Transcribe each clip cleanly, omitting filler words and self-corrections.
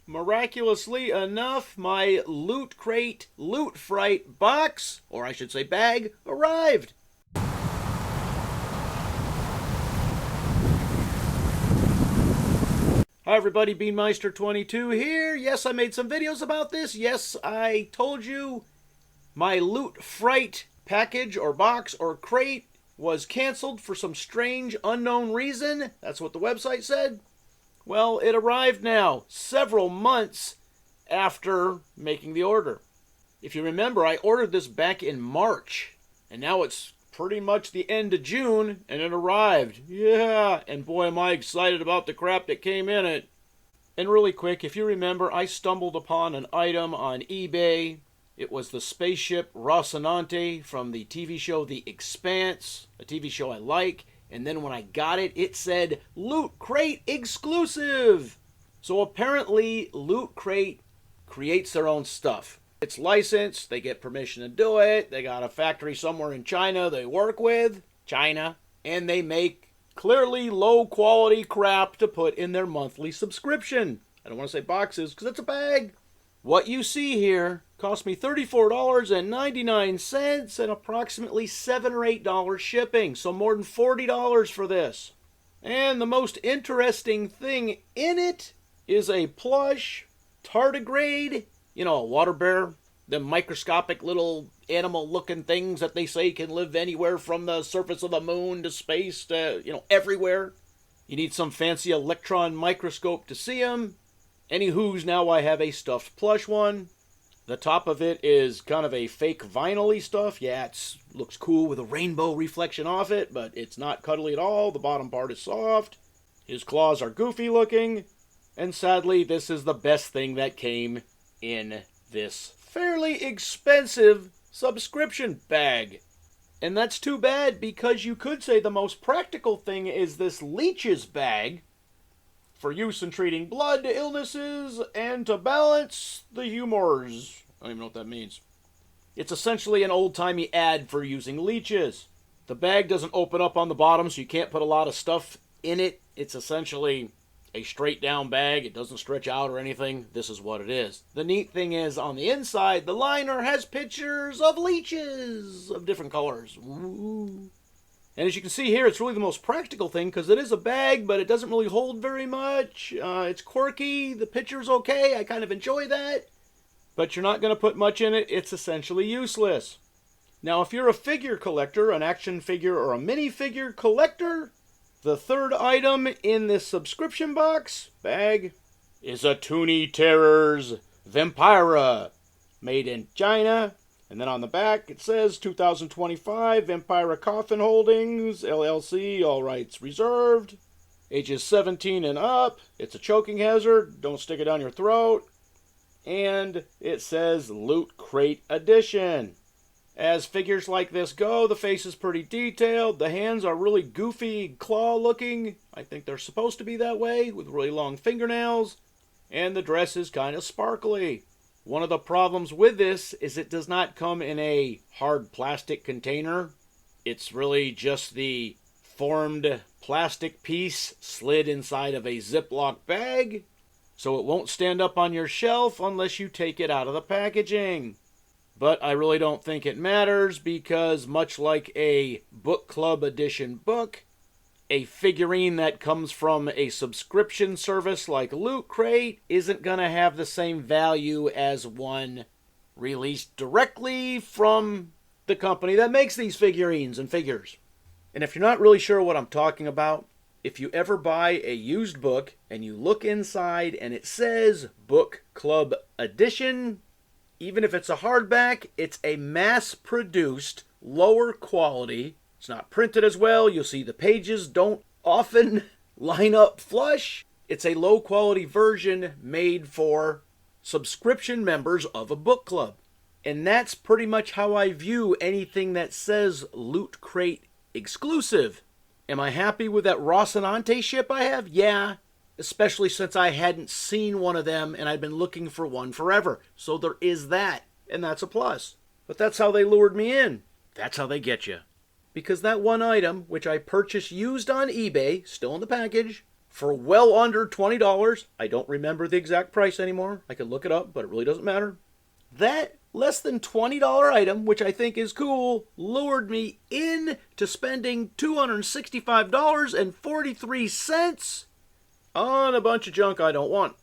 Miraculously enough, my Loot Crate Loot Fright box, or I should say bag, arrived. Hi everybody, Beanmeister22 here. Yes, I made some videos about this. Yes, I told you my Loot Fright package or box or crate was canceled for some strange unknown reason. That's what the website said. Well, it arrived now, several months after making the order. If you remember, I ordered this back in March, and now it's pretty much the end of June, and it arrived. Yeah, and boy am I excited about the crap that came in it. And really quick, if you remember, I stumbled upon an item on eBay. It was the spaceship Rocinante from the TV show The Expanse, a TV show I like. And then when I got it, it said Loot Crate exclusive. So apparently Loot Crate creates their own stuff. It's licensed, they get permission to do it, they got a factory somewhere in China they work with, and they make clearly low quality crap to put in their monthly subscription. I don't want to say boxes because it's a bag. What you see here cost me $34.99 and approximately $7 or $8 shipping, so more than $40 for this. And the most interesting thing in it is a plush tardigrade, you know, a water bear, the microscopic little animal-looking things that they say can live anywhere from the surface of the moon to space to, everywhere. You need some fancy electron microscope to see them. Anywho's, now I have a stuffed plush one. The top of it is kind of a fake vinyl-y stuff. Yeah, it looks cool with a rainbow reflection off it, but it's not cuddly at all. The bottom part is soft. His claws are goofy looking. And sadly, this is the best thing that came in this fairly expensive subscription bag. And that's too bad, because you could say the most practical thing is this leeches bag, for use in treating blood illnesses and to balance the humors. I don't even know what that means. It's essentially an old-timey ad for using leeches. The bag doesn't open up on the bottom, so you can't put a lot of stuff in it. It's essentially a straight-down bag. It doesn't stretch out or anything. This is what it is. The neat thing is, on the inside, the liner has pictures of leeches of different colors. Ooh. And as you can see here, it's really the most practical thing because it is a bag, but it doesn't really hold very much. It's quirky. The picture's okay. I kind of enjoy that. But you're not going to put much in it. It's essentially useless. Now, if you're a figure collector, an action figure or a minifigure collector, the third item in this subscription box bag is a Toonie Terrors Vampira, made in China. And then on the back, it says 2025 Vampira Coffin Holdings, LLC, all rights reserved. Ages 17 and up. It's a choking hazard. Don't stick it down your throat. And it says Loot Crate Edition. As figures like this go, the face is pretty detailed. The hands are really goofy, claw looking. I think they're supposed to be that way, with really long fingernails. And the dress is kind of sparkly. One of the problems with this is it does not come in a hard plastic container. It's really just the formed plastic piece slid inside of a Ziploc bag, so it won't stand up on your shelf unless you take it out of the packaging. But I really don't think it matters because, much like a book club edition book, a figurine that comes from a subscription service like Loot Crate isn't going to have the same value as one released directly from the company that makes these figurines and figures. And if you're not really sure what I'm talking about, if you ever buy a used book and you look inside and it says Book Club Edition, even if it's a hardback, it's a mass-produced, lower quality. It's not printed as well. You'll see the pages don't often line up flush. It's a low-quality version made for subscription members of a book club. And that's pretty much how I view anything that says Loot Crate exclusive. Am I happy with that Rocinante ship I have? Yeah. Especially since I hadn't seen one of them and I'd been looking for one forever. So there is that. And that's a plus. But that's how they lured me in. That's how they get you. Because that one item, which I purchased used on eBay, still in the package, for well under $20. I don't remember the exact price anymore. I could look it up, but it really doesn't matter. That less than $20 item, which I think is cool, lured me into spending $265.43 on a bunch of junk I don't want.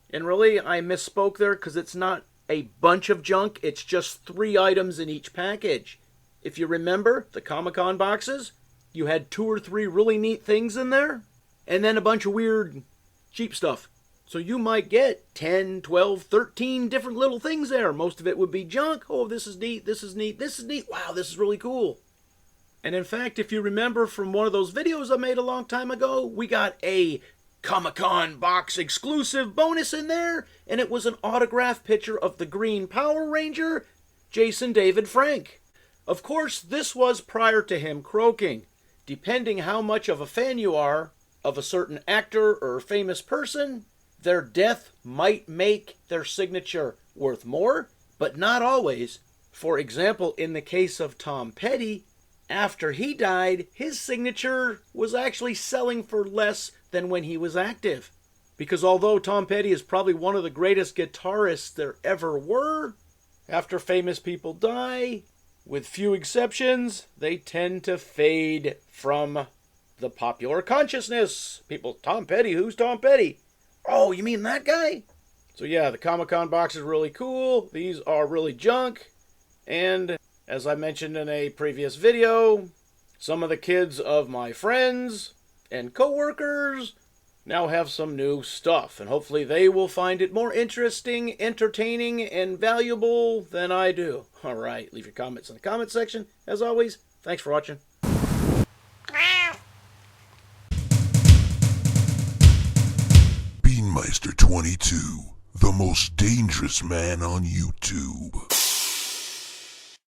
And really, I misspoke there because it's not a bunch of junk. It's just 3 items in each package. If you remember the Comic-Con boxes, you had 2 or 3 really neat things in there, and then a bunch of weird, cheap stuff. So you might get 10, 12, 13 different little things there. Most of it would be junk. Oh, this is neat, this is neat, this is neat. Wow, this is really cool. And in fact, if you remember from one of those videos I made a long time ago, we got a Comic-Con box exclusive bonus in there, and it was an autographed picture of the Green Power Ranger, Jason David Frank. Of course, this was prior to him croaking. Depending how much of a fan you are of a certain actor or famous person, their death might make their signature worth more, but not always. For example, in the case of Tom Petty, after he died, his signature was actually selling for less than when he was active. Because although Tom Petty is probably one of the greatest guitarists there ever were, after famous people die, with few exceptions, they tend to fade from the popular consciousness. People, Tom Petty, who's Tom Petty? Oh, you mean that guy? So yeah, the Comic-Con box is really cool. These are really junk. And as I mentioned in a previous video, some of the kids of my friends and coworkers now have some new stuff, and hopefully they will find it more interesting, entertaining, and valuable than I do. Alright, leave your comments in the comment section. As always, thanks for watching. Beanmeister 22, the most dangerous man on YouTube.